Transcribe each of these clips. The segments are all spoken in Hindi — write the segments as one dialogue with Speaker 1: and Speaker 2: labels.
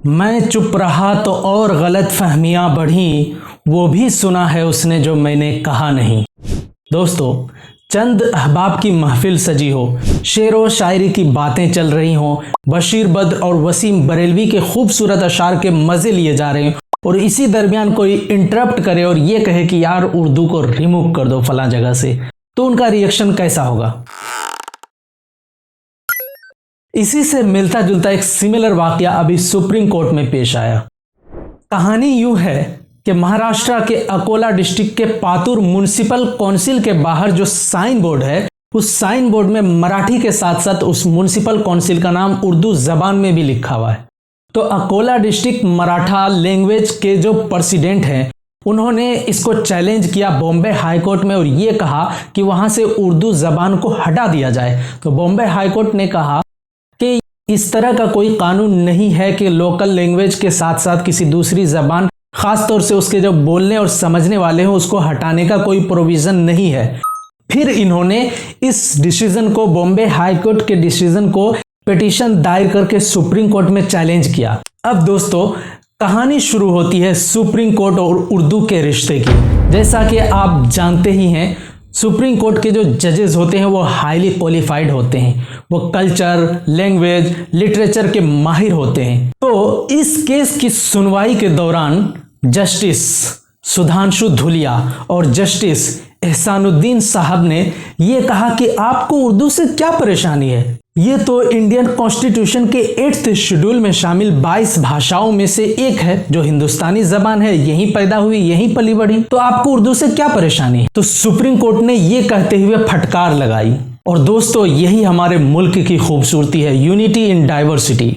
Speaker 1: मैं चुप रहा तो और गलत फहमियां बढ़ी, वो भी सुना है उसने जो मैंने कहा नहीं। दोस्तों, चंद अहबाब की महफिल सजी हो, शेर व शायरी की बातें चल रही हों, बशीर बद्र और वसीम बरेलवी के खूबसूरत अशार के मज़े लिए जा रहे हैं और इसी दरमियान कोई इंटरप्ट करे और ये कहे कि यार उर्दू को रिमूव कर दो फलां जगह से, तो उनका रिएक्शन कैसा होगा। इसी से मिलता जुलता एक सिमिलर वाकया अभी सुप्रीम कोर्ट में पेश आया। कहानी यूं है कि महाराष्ट्र के अकोला डिस्ट्रिक्ट के पातुर म्युनिसिपल काउंसिल के बाहर जो साइन बोर्ड है, उस साइन बोर्ड में मराठी के साथ साथ उस म्युनिसिपल काउंसिल का नाम उर्दू जबान में भी लिखा हुआ है। तो अकोला डिस्ट्रिक्ट मराठा लैंग्वेज के जो प्रेसिडेंट हैं, उन्होंने इसको चैलेंज किया बॉम्बे हाई कोर्ट में और ये कहा कि वहां से उर्दू जबान को हटा दिया जाए। तो बॉम्बे हाई कोर्ट ने कहा कि इस तरह का कोई कानून नहीं है कि लोकल लैंग्वेज के साथ साथ किसी दूसरी जबान, खास तौर से उसके जो बोलने और समझने वाले हैं, उसको हटाने का कोई प्रोविजन नहीं है। फिर इन्होंने इस डिसीजन को, बॉम्बे हाई कोर्ट के डिसीजन को पिटीशन दायर करके सुप्रीम कोर्ट में चैलेंज किया। अब दोस्तों, कहानी शुरू होती है सुप्रीम कोर्ट और उर्दू के रिश्ते की। जैसा कि आप जानते ही हैं, सुप्रीम कोर्ट के जो जजेस होते हैं वो हाईली क्वालिफाइड होते हैं, वो कल्चर, लैंग्वेज, लिटरेचर के माहिर होते हैं। तो इस केस की सुनवाई के दौरान जस्टिस सुधांशु धुलिया और जस्टिस एहसानुद्दीन साहब ने ये कहा कि आपको उर्दू से क्या परेशानी है, ये तो इंडियन कॉन्स्टिट्यूशन के 8th शेड्यूल में शामिल 22 भाषाओं में से एक है जो हिंदुस्तानी जबान है, यहीं पैदा हुई, यहीं पली बढ़ी, तो आपको उर्दू से क्या परेशानी है। तो सुप्रीम कोर्ट ने ये कहते हुए फटकार लगाई। और दोस्तों, यही हमारे मुल्क की खूबसूरती है, यूनिटी इन डाइवर्सिटी।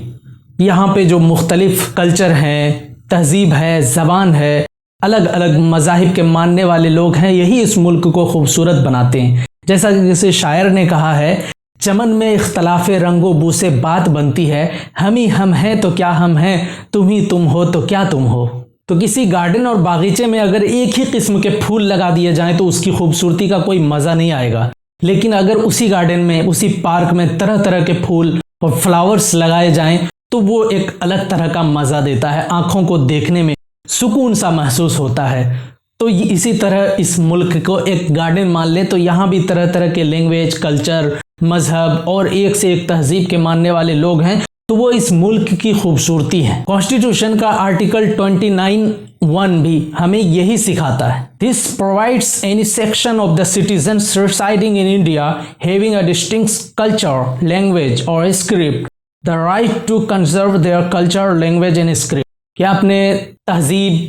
Speaker 1: यहाँ पे जो मुख्तलिफ कल्चर हैं, तहजीब है, जबान है, अलग अलग मजाहिब के मानने वाले लोग हैं, यही इस मुल्क को खूबसूरत बनाते हैं। जैसे शायर ने कहा है, चमन में इख्तलाफ रंगो बू से बात बनती है, हम ही हम हैं तो क्या हम हैं, तुम ही तुम हो तो क्या तुम हो। तो किसी गार्डन और बागीचे में अगर एक ही किस्म के फूल लगा दिए जाएं तो उसकी खूबसूरती का कोई मज़ा नहीं आएगा। लेकिन अगर उसी गार्डन में, उसी पार्क में तरह तरह के फूल और फ्लावर्स लगाए जाएं तो वो एक अलग तरह का मज़ा देता है, आँखों को देखने में सुकून सा महसूस होता है। तो इसी तरह इस मुल्क को एक गार्डन मान ले तो यहाँ भी तरह तरह के लैंग्वेज, कल्चर, मजहब और एक से एक तहजीब के मानने वाले लोग हैं, तो वो इस मुल्क की खूबसूरती है। कॉन्स्टिट्यूशन का आर्टिकल 29(1) भी हमें यही सिखाता है। This provides any section of the citizens residing in India having a distinct culture, language और script the right to conserve their culture, language and script, कि अपने तहजीब,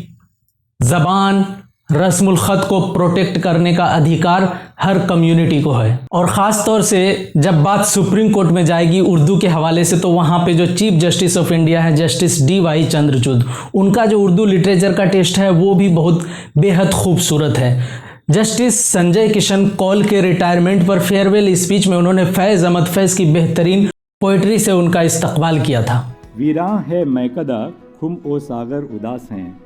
Speaker 1: जबान, रस्मुल ख़त को प्रोटेक्ट करने का अधिकार हर कम्युनिटी को है। और ख़ास तौर से जब बात सुप्रीम कोर्ट में जाएगी उर्दू के हवाले से, तो वहाँ पे जो चीफ जस्टिस ऑफ इंडिया है, जस्टिस DY चंद्रचूड़, उनका जो उर्दू लिटरेचर का टेस्ट है वो भी बहुत बेहद खूबसूरत है। जस्टिस संजय किशन कौल के रिटायरमेंट पर फेयरवेल स्पीच में उन्होंने फैज़ अहमद फैज़ की बेहतरीन पोइट्री से उनका इस्तकबाल किया था।
Speaker 2: वीरा है मैकदा खुम ओ सागर उदास हैं,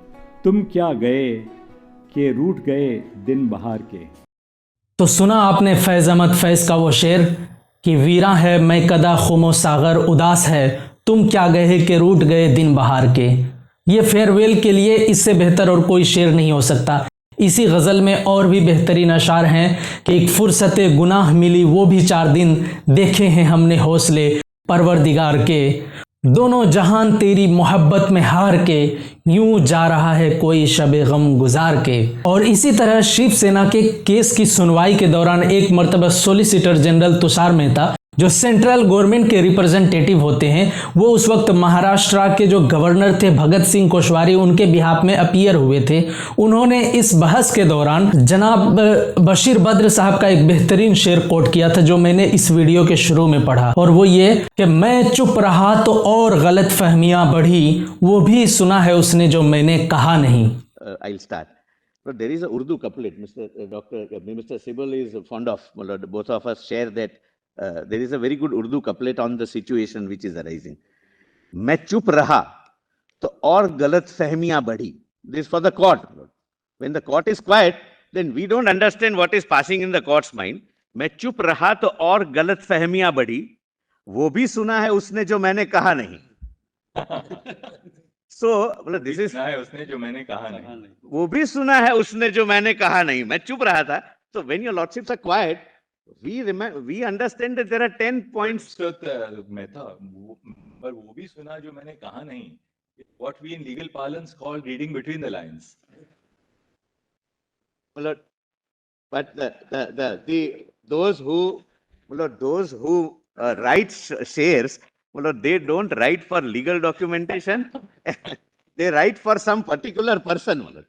Speaker 2: तुम क्या गए के रूठ गए दिन बहार के।
Speaker 1: तो सुना आपने फैज़ अहमद फैज़ का वो शेर कि वीरा है मैं कदा खुमो सागर उदास है, तुम क्या गए के रूठ गए दिन बहार के। ये फेयरवेल के लिए इससे बेहतर और कोई शेर नहीं हो सकता। इसी गज़ल में और भी बेहतरीन अशार हैं कि एक फुर्सत गुनाह मिली वो भी 4 दिन, देखे हैं हमने हौसले परवरदिगार के, दोनों जहान तेरी मोहब्बत में हार के, यूं जा रहा है कोई शबे गम गुजार के। और इसी तरह शिवसेना के केस की सुनवाई के दौरान एक मर्तबा सॉलिसिटर जनरल तुषार मेहता, जो सेंट्रल गवर्नमेंट के रिप्रेजेंटेटिव होते हैं, वो उस वक्त महाराष्ट्र के जो गवर्नर थे भगत सिंह कोश्यारी, उनके बिहाफ में अपीयर हुए थे। उन्होंने इस बहस के दौरान जनाब बशीर बद्र साहब का एक बेहतरीन शेर कोट किया था जो मैंने इस वीडियो के शुरू में पढ़ा, और वो ये कि मैं चुप रहा तो और गलत फहमियां बढ़ी, वो भी सुना है उसने जो मैंने कहा नहीं।
Speaker 3: I'll start. But there is a Urdu couplet, Mr. Sibal is fond of, both of us share that. There is a very good Urdu couplet on the situation which is arising. मैं चुप रहा तो और गलत फहमियां बढ़ी. This for the court. When the court is quiet, then we don't understand what is passing in the court's mind. मैं चुप रहा तो और गलत फहमियां बढ़ी, वो भी सुना है उसने जो मैंने कहा नहीं. So, मतलब this is,
Speaker 4: सुना है उसने जो मैंने कहा नहीं।
Speaker 3: वो भी सुना है उसने जो मैंने कहा नहीं, मैं चुप रहा था. So when your lordships are quiet, we understand that there are 10 points.
Speaker 4: Mehta, पर वो भी सुना जो मैंने कहा नहीं। What we in legal parlance call reading between the lines.
Speaker 3: मतलब, but those who write shares, मतलब they don't write for legal documentation. They write for some particular person. मतलब.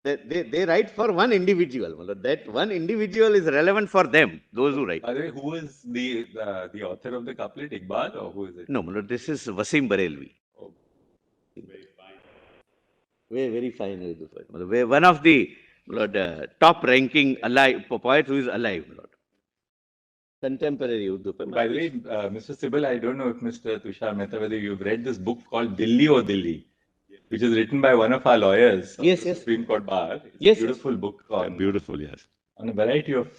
Speaker 3: They write for one individual. मतलब, that one individual is relevant for them. Those who write.
Speaker 4: By the way, who is the author of the couplet? Iqbal, or who is it?
Speaker 3: No, मतलब, this is Wasim Barelvi.
Speaker 4: Oh.
Speaker 3: Very fine. मतलब, one of the top ranking alive poet who is alive. मतलब. Contemporary Urdu.
Speaker 4: By the way, Mr. Sibal, I don't know if Mr. Tushar Mehta, whether you've read this book called Dilli O Dilli, which is written by one of our lawyers.
Speaker 3: Yes,
Speaker 4: of the
Speaker 3: yes.
Speaker 4: Supreme Court Bar. It's
Speaker 3: Yes,
Speaker 4: a beautiful book on,
Speaker 2: Beautiful, yes.
Speaker 4: on a variety of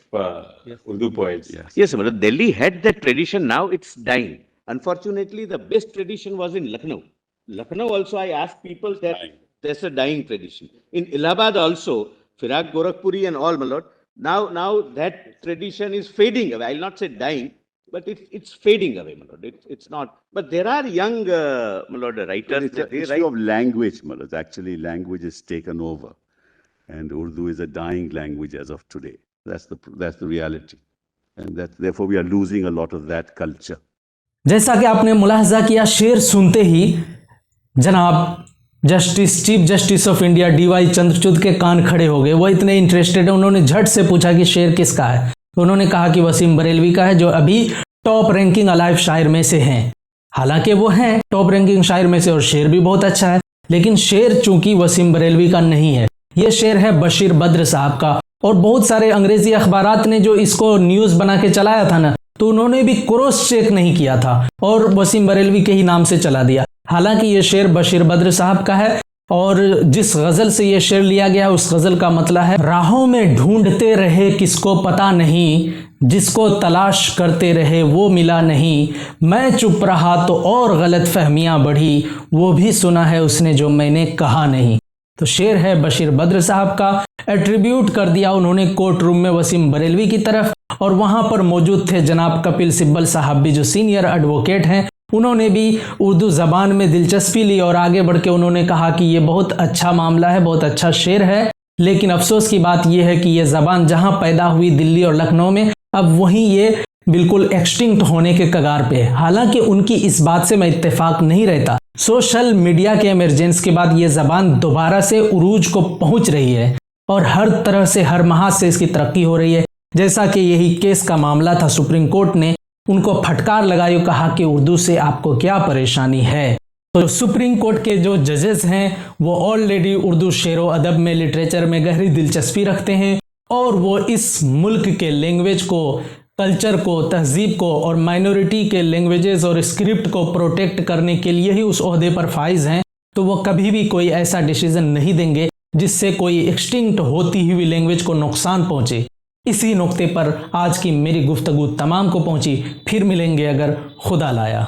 Speaker 4: Urdu poets.
Speaker 2: Yes.
Speaker 3: Yes, मतलब, Delhi had that tradition. Now it's dying. Unfortunately, the best tradition was in Lucknow. Lucknow also, I asked people that there's a dying tradition. In Allahabad also, Firaq Gorakhpuri and all, my lord, now that tradition is fading away. I'll not say dying, but it's fading away, my lord. It's not. But there are young, my lord, writers.
Speaker 5: It's
Speaker 3: that
Speaker 5: an
Speaker 3: they
Speaker 5: issue
Speaker 3: write.
Speaker 5: of language, Malaz. Actually, language is taken over. And Urdu is a dying language as of today. That's the reality. And therefore we are losing a lot of that culture.
Speaker 1: जैसा कि आपने मुलाहजा किया, शेर सुनते ही जनाब chief justice of India DY Chandrachud के कान खड़े हो गए। वो इतने इंटरेस्टेड है, उन्होंने झट से पूछा कि शेर किसका है। तो उन्होंने कहा कि वसीम बरेलवी का है, जो अभी टॉप रैंकिंग अलाइव शायर में से हैं। हालांकि वो हैं टॉप रैंकिंग शायर में से और शेर भी बहुत अच्छा है, लेकिन शेर चूंकि वसीम बरेलवी का नहीं है, ये शेर है बशीर बद्र साहब का। और बहुत सारे अंग्रेजी अखबारात ने जो इसको न्यूज़ बना के चलाया था ना, तो उन्होंने भी क्रॉस चेक नहीं किया था और वसीम बरेलवी के ही नाम से चला दिया। हालांकि ये शेर बशीर बद्र साहब का है और जिस गज़ल से ये शेर लिया गया उस गज़ल का मतलब है, राहों में ढूंढते रहे किसको पता नहीं, जिसको तलाश करते रहे वो मिला नहीं, मैं चुप रहा तो और गलत फहमियाँ बढ़ी, वो भी सुना है उसने जो मैंने कहा नहीं। तो शेर है बशीर बद्र साहब का। एट्रीब्यूट कर दिया उन्होंने कोर्ट रूम में वसीम बरेलवी की तरफ, और वहाँ पर मौजूद थे जनाब कपिल सिब्बल साहब भी, जो सीनियर एडवोकेट हैं। उन्होंने भी उर्दू ज़बान में दिलचस्पी ली और आगे बढ़ के उन्होंने कहा कि ये बहुत अच्छा मामला है, बहुत अच्छा शेर है, लेकिन अफसोस की बात यह है कि ये ज़बान जहाँ पैदा हुई दिल्ली और लखनऊ में, अब वहीं ये बिल्कुल एक्सटिंक्ट होने के कगार पे है। हालांकि उनकी इस बात से मैं इत्तेफाक नहीं रहता। सोशल मीडिया के इमरजेंस के बाद ये ज़बान दोबारा से उरूज को पहुंच रही है और हर तरह से, हर महाज से इसकी तरक्की हो रही है। जैसा कि यही केस का मामला था, सुप्रीम कोर्ट ने उनको फटकार लगाई और कहा कि उर्दू से आपको क्या परेशानी है। तो सुप्रीम कोर्ट के जो जजेस हैं वो ऑलरेडी उर्दू शेरो अदब में, लिटरेचर में गहरी दिलचस्पी रखते हैं और वो इस मुल्क के लैंग्वेज को, कल्चर को, तहजीब को और माइनॉरिटी के लैंग्वेजेस और स्क्रिप्ट को प्रोटेक्ट करने के लिए ही उस ओहदे पर फाइज हैं। तो वो कभी भी कोई ऐसा डिसीजन नहीं देंगे जिससे कोई एक्सटिंक्ट होती हुई लैंग्वेज को नुकसान पहुंचे। इसी नुक्ते पर आज की मेरी गुफ्तगू तमाम को पहुंची। फिर मिलेंगे अगर खुदा लाया।